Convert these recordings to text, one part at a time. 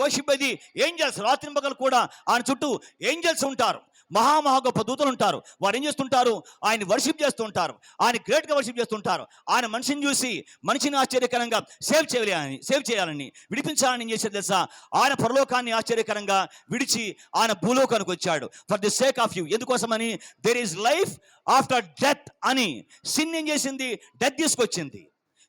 Worship by the angels. రాత్రి పగలు కూడా ఆయన చుట్టూ ఏంజల్స్ ఉంటారు, మహా గొప్ప దూతలు ఉంటారు. వారు ఏం చేస్తుంటారు? ఆయన వర్షిప్ చేస్తూ ఉంటారు, ఆయన గ్రేట్గా వర్షిప్ చేస్తుంటారు. ఆయన మనిషిని చూసి మనిషిని ఆశ్చర్యకరంగా సేవ్ చేయాలని విడిపించాలని ఏం చేసేది తెలుసా? ఆయన పరలోకాన్ని ఆశ్చర్యకరంగా విడిచి ఆయన భూలోకానికి వచ్చాడు. For the sake of you. ఎందుకోసమని? There is life after death అని. సిన్ ఏం చేసింది? డెత్ తీసుకొచ్చింది.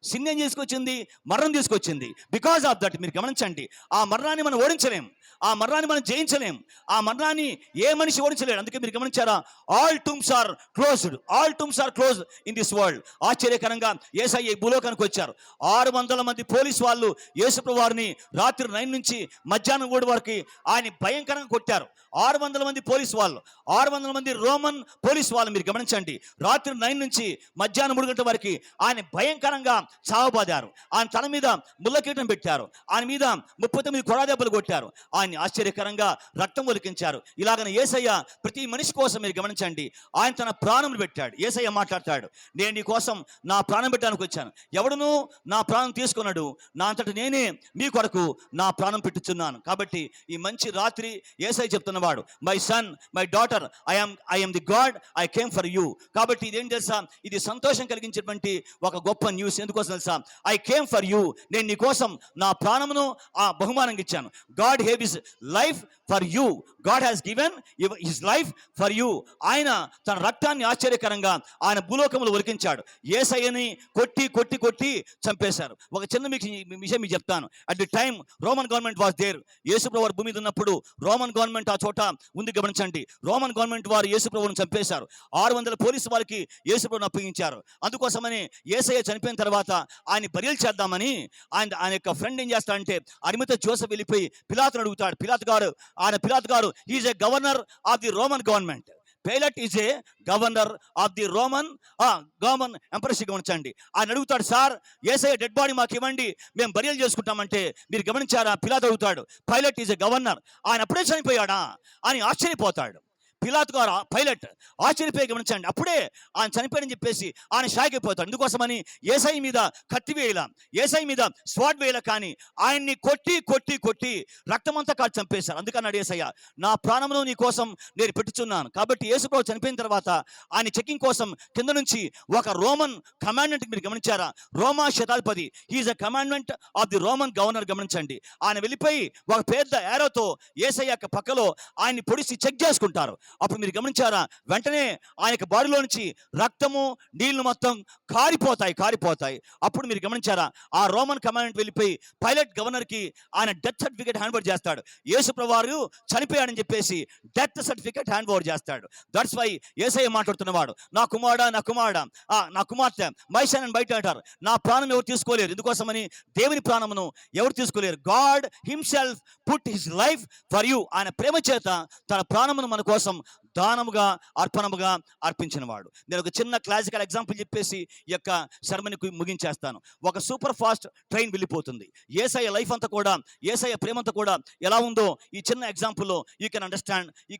సిన్ ఏం తీసుకొచ్చింది? మరణం తీసుకొచ్చింది. బికాజ్ ఆఫ్ దట్ మీరు గమనించండి, ఆ మరణాన్ని మనం ఓడించలేం, ఆ మరణాన్ని మనం జయించలేం, ఆ మరణాన్ని ఏ మనిషి ఓడించలేడు. అందుకే మీరు గమనించారా? All tombs are closed in this world. ఆశ్చర్యకరంగా యేసయ్య భూలోకానికి వచ్చారు. 600 మంది పోలీసు వాళ్ళు యేసుప్రభు వారిని రాత్రి 9 నుంచి మధ్యాహ్నం 3 వరకు ఆయన భయంకరంగా కొట్టారు. 600 మంది పోలీసు వాళ్ళు, 600 మంది రోమన్ పోలీసు వాళ్ళు మీరు గమనించండి. రాత్రి 9 నుంచి మధ్యాహ్నం 3 గంటల వరకు ఆయన భయంకరంగా చావబాదారు. ఆయన తల మీద ముళ్ళకీటం పెట్టారు, ఆయన మీద 39 కొరాదెబ్బలు కొట్టారు, ఆయన ఆశ్చర్యకరంగా రక్తం ఒలికించారు. ఇలాగనే యేసయ్య ప్రతి మనిషి కోసం మీరు గమనించండి, ఆయన తన ప్రాణం పెట్టాడు. యేసయ్య మాట్లాడతాడు, నేను నీ కోసం నా ప్రాణం పెట్టడానికి వచ్చాను, ఎవడునూ నా ప్రాణం తీసుకున్నాడు, నా అంతటి నేనే మీ కొరకు నా ప్రాణం పెట్టుచున్నాను. కాబట్టి ఈ మంచి రాత్రి యేసయ్య చెప్తున్నవాడు, my son, my daughter, I am the God, I came for you. కాబట్టి ఇదేం తెలుసా? ఇది సంతోషం కలిగించేటువంటి ఒక గొప్ప న్యూస్. ఎందుకోసం తెలుసా? I came for you. నేను నీ కోసం నా ప్రాణమును ఆ బహుమానంగా ఇచ్చాను. God gave his life for you. God has given his life for you. ఆయన తన రక్తాన్ని ఆశ్చర్యకరంగా ఆయన భూలోకములు ఒలికించాడు. యేసయ్యని కొట్టి చంపేశారు. ఒక చిన్న విషయం మీకు చెప్తాను. At the time Roman government was there. యేసుప్రభు వారు భూమి మీద ఉన్నప్పుడు రోమన్ గవర్నమెంట్ ఆ చోట ఉంది. గమనించండి, రోమన్ గవర్నమెంట్ వారు యేసుప్రభువును చంపేశారు. 600 పోలీసు వారికి యేసుప్రభువును అప్పగించారు. అందుకోసమని యేసయ్య చనిపోయిన తర్వాత ఆయన బరియల్ చేద్దామని ఆయన యొక్క ఫ్రెండ్ ఏం చేస్తాడంటే, అరిమత జోసెఫ్ వెళ్ళిపోయి పిలాతును అడుగుతాడు. పిలాతు గారు is a governor of the Roman government. Pilate is a governor of the Roman empire. గమనించండి, ఆయన అడుగుతాడు, సార్ యేసయ్య డెడ్ బాడీ మాకు ఇవ్వండి, మేము బరియల్ చేసుకుంటామంటే మీరు గమనించారా? పిలాతు అడుగుతాడు, పైలట్ ఈజ్ ఏ గవర్నర్, ఆయన అప్పుడే చనిపోయాడా అని ఆశ్చర్యపోతాడు. పైలట్ ఆశ్చర్యపోయి గమనించండి, అప్పుడే ఆయన చనిపోయాడని చెప్పేసి ఆయన షాక్ అయిపోతాడు. ఎందుకోసమని? యేసయ్య మీద కత్తి వేయాల, యేసయ్య మీద స్వాడ్ వేయాల, కానీ ఆయన్ని కొట్టి రక్తమంతా కాల్చి చంపేశారు. అందుకన్నాడు యేసయ్య, నా ప్రాణమును నీ కోసం నేను పెట్టుచున్నాను. కాబట్టి యేసుప్రభు చనిపోయిన తర్వాత ఆయన చెకింగ్ కోసం కింద నుంచి ఒక రోమన్ కమాండెంట్, మీరు గమనించారా? రోమా శతాధిపతి, he is a commandant of the Roman governor. గమనించండి, ఆయన వెళ్ళిపోయి ఒక పెద్ద ఏరోతో యేసయ్య యొక్క పక్కలో ఆయన్ని పొడిచి చెక్ చేసుకుంటారు. అప్పుడు మీరు గమనించారా? వెంటనే ఆయన బాడీలో నుంచి రక్తము నీళ్లు మొత్తం కారిపోతాయి. అప్పుడు మీరు గమనించారా? ఆ రోమన్ కమాండెంట్ వెళ్ళిపోయి పైలట్ గవర్నర్కి ఆయన డెత్ సర్టిఫికేట్ హ్యాండ్ ఓవర్ చేస్తాడు. యేసుప్రభు వారు చనిపోయాడని చెప్పేసి డెత్ సర్టిఫికేట్ హ్యాండ్ ఓవర్ చేస్తాడు. దట్స్ వై యేసయ్య మాట్లాడుతున్నవాడు, నా కుమార్తె మై సన్ అని బయట అంటారు. నా ప్రాణం ఎవరు తీసుకోలేరు. ఎందుకోసమని? దేవుని ప్రాణమును ఎవరు తీసుకోలేరు. God himself put his life for you. ఆయన ప్రేమ చేత తన ప్రాణమును మన కోసం దానముగా అర్పణముగా అర్పించిన వాడు. నేను ఒక చిన్న క్లాసికల్ ఎగ్జాంపుల్ చెప్పేసి ఈ యొక్క సెరమనీకి ముగించేస్తాను. ఒక సూపర్ ఫాస్ట్ ట్రైన్ వెళ్ళిపోతుంది. యేసయ్య లైఫ్ అంతా కూడా, యేసయ్య ప్రేమంతా కూడా ఎలా ఉందో ఈ చిన్న ఎగ్జాంపుల్లో యూ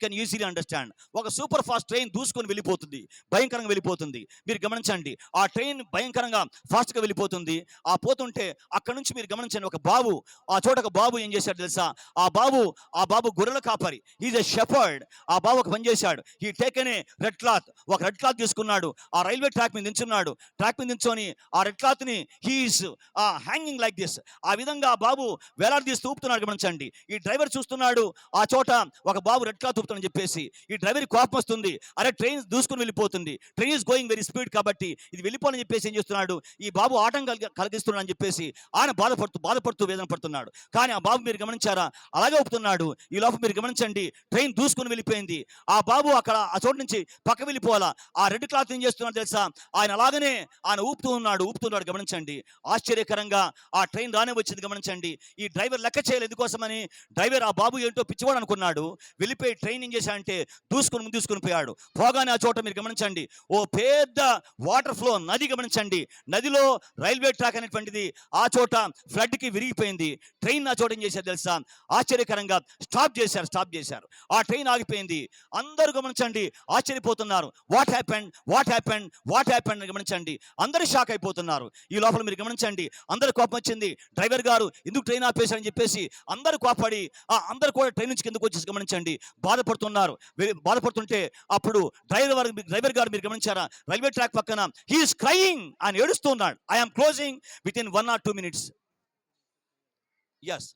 కెన్ ఈజీలీ అండర్స్టాండ్. ఒక సూపర్ ఫాస్ట్ ట్రైన్ దూసుకొని వెళ్ళిపోతుంది, భయంకరంగా వెళ్ళిపోతుంది. మీరు గమనించండి, ఆ ట్రైన్ భయంకరంగా ఫాస్ట్గా వెళ్ళిపోతుంది. ఆ పోతుంటే అక్కడ నుంచి మీరు గమనించండి, ఆ చోట ఒక బాబు ఏం చేశాడు తెలుసా? ఆ బాబు గొర్రెల కాపరి, ఈజ్ ఎ షెపర్డ్. ఆ బాబు ఒక పని చేశాడు. He taken a red cloth, ఒక రెడ్ క్లాత్ తీసుకున్నాడు, ఆ రైల్వే ట్రాక్ మీద నించుని ఆ రెడ్ క్లాత్ ని హీఈస్ హ్యాంగింగ్ లైక్ దిస్. ఆ విధంగా ఆ బాబు వేలాడదీస్తూ ఊపుతున్నాడు. గమనించండి, ఈ డ్రైవర్ చూస్తున్నాడు, ఆ చోట ఒక బాబు రెడ్ క్లాత్ ఊపుతాడని చెప్పేసి ఈ డ్రైవర్ కోపం వస్తుంది. అరే, ట్రైన్ దూసుకుని వెళ్ళిపోతుంది, train is going very speed, కాబట్టి ఇది వెళ్ళిపోవాలని చెప్పేసి ఏం చేస్తున్నాడు? ఈ బాబు ఆటం కలిగిస్తున్నాడు అని చెప్పేసి ఆయన బాధపడుతూ వేదన పడుతున్నాడు. కానీ ఆ బాబు మీరు గమనించారా? అలాగే ఊపుతున్నాడు. ఈ లోపల మీరు గమనించండి, ట్రైన్ దూసుకుని వెళ్ళిపోయింది. ఆ బాబు అక్కడ ఆ చోటు నుంచి పక్క వెళ్ళిపోవాలా. ఆ రెడ్ క్లాత్ ఏం చేస్తున్నాడు తెలుసా? ఆయన అలాగనే ఆయన ఊపుతున్నాడు. గమనించండి, ఆశ్చర్యకరంగా ఆ ట్రైన్ రానే వచ్చింది. గమనించండి, ఈ డ్రైవర్ లెక్క చేయలేదు. ఎందుకోసమని? డ్రైవర్ ఆ బాబు ఏంటో పిచ్చివాడు అనుకున్నాడు. వెళ్ళిపోయి ట్రైన్ ఏం చేశాడంటే దూసుకుని పోయాడు. పోగానే ఆ చోట మీరు గమనించండి, ఓ పెద్ద వాటర్ ఫ్లో నది. గమనించండి, నదిలో రైల్వే ట్రాక్ అనేటువంటిది ఆ చోట ఫ్లడ్కి విరిగిపోయింది. ట్రైన్ ఆ చోట ఏం చేశారు తెలుసా? ఆశ్చర్యకరంగా స్టాప్ చేశారు. ఆ ట్రైన్ ఆగిపోయింది. అందరూ గమనించండి, ఆశ్చర్యపోతున్నారు. What happened, what happened, what happened అని గమనించండి. అందరూ షాక్ అయిపోతున్నారు. ఈ లోపల మీరు గమనించండి, అందరు కోపం వచ్చింది. డ్రైవర్ గారు ఎందుకు ట్రైన్ ఆపేశారని చెప్పేసి అందరూ కోపడి అందరు కూడా ట్రైన్ నుంచి కిందకు వచ్చేసి గమనించండి బాధపడుతున్నారు. బాధపడుతుంటే అప్పుడు డ్రైవర్ గారు మీరు గమనించారా, రైల్వే ట్రాక్ పక్కన హీఈస్ క్రయింగ్ అని ఏడుస్తున్నాడు. I'm closing within 1 or 2 minutes. Yes,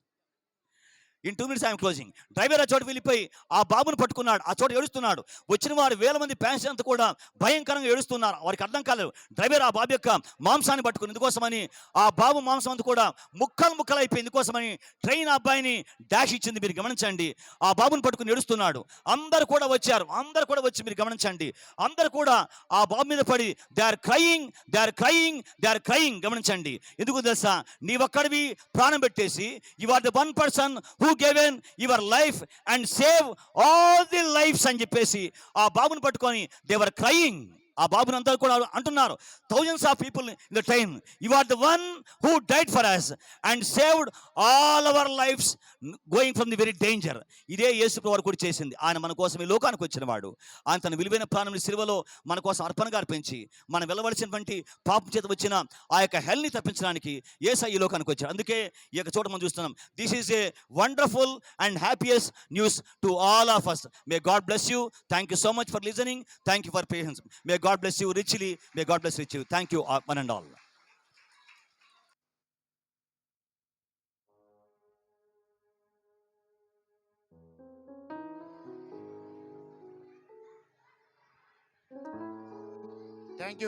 in 2 minutes I'm closing. Driver ఆ చోట వెళ్ళిపోయి ఆ బాబును పట్టుకున్నాడు. ఆ చోట ఏడుస్తున్నాడు. వచ్చిన వారు 1000 మంది ప్యాసింజర్ అంతా కూడా భయంకరంగా ఏడుస్తున్నారు. వారికి అర్థం కాలేదు. డ్రైవర్ ఆ బాబు యొక్క మాంసాన్ని పట్టుకుని ఎందుకోసమని, ఆ బాబు మాంసం అంతా కూడా ముక్కలు అయిపోయింది ఎందుకోసమని ట్రైన్ ఆ అబ్బాయిని డాష్ ఇచ్చింది. మీరు గమనించండి, ఆ బాబుని పట్టుకుని ఏడుస్తున్నాడు. అందరు కూడా వచ్చారు. అందరు కూడా వచ్చి మీరు గమనించండి, అందరు కూడా ఆ బాబు మీద పడి they are crying, they are crying, they are crying. గమనించండి, ఎందుకు తెలుసా, నీ ఒక్కడివి ప్రాణం పెట్టేసి you are the one person who given your life and save all the lives అని చెప్పేసి ఆ బాబుని పట్టుకొని they were crying. ఆ బాబుని అంతా కూడా అంటున్నారు, thousands of people in the train, you are the one who died for us and saved all our lives going from the very danger. ఇదే యేసు ప్రభువు కూడా చేసింది. ఆయన మన కోసం ఈ లోకానికి వచ్చిన వాడు. ఆయన తన విలువైన ప్రాణం సిలువలో మన కోసం అర్పణగా అర్పించి మనం వెళ్ళవలసినటువంటి పాపం చేత వచ్చిన ఆ యొక్క హెల్ని తప్పించడానికి యేసయ్య ఈ లోకానికి వచ్చాడు. అందుకే ఈ యొక్క చోట మనం చూస్తున్నాం. This is a wonderful and happiest news to all of us. May God bless you. Thank you so much for listening. Thank you for patience. May God bless you richly. May God bless you. Thank you, one and all. Thank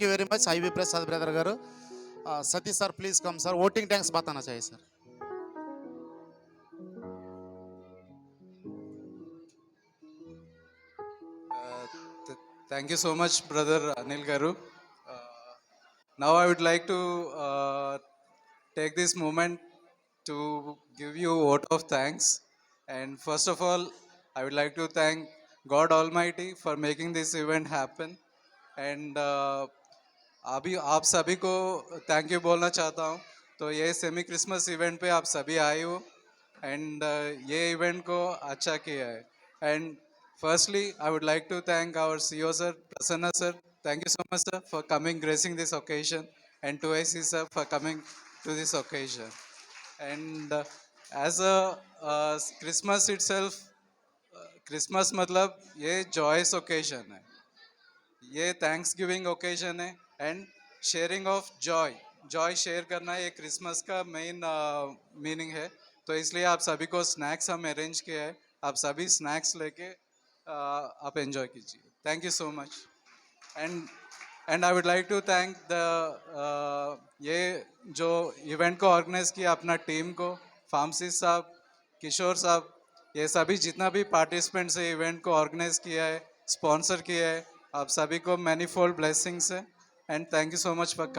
you very much, IV Prasad brother garu. Sati sir, please come sir. Voting tanks batana chahiye sir. Thank you so much, brother Anil Garu. Now I would like to take this moment to give you a vote of thanks. And first of all, I would like to thank God Almighty for making this event happen. And अभी आप सभी को thank you बोलना चाहता हूँ. तो ये semi Christmas event पे आप सभी आए हो एंड ये इवेंट को अच्छा किया है. And firstly, I would like to thank our CEO sir, Prasanna sir. Thank you so much sir for coming gracing this occasion, and to IC sir for coming to this occasion. And as a Christmas itself, Christmas मतलब ये joyous occasion है, ये thanks giving occasion है and sharing of Joy share करना ये Christmas का main meaning है. तो इसलिए आप सभी को स्नैक्स हम अरेंज किया है. आप सभी स्नैक्स लेके आप एंजॉय कीजिए. Thank you so much. And I would like to thank the ये जो इवेंट को ऑर्गेनाइज किया अपना टीम को, फार्मसी साहब, किशोर साहब, ये सभी जितना भी पार्टिसिपेंट्स है इवेंट को ऑर्गेनाइज किया है, स्पॉन्सर किया है, आप सभी को मैनीफोल्ड ब्लेसिंग्स है. And thank you so much for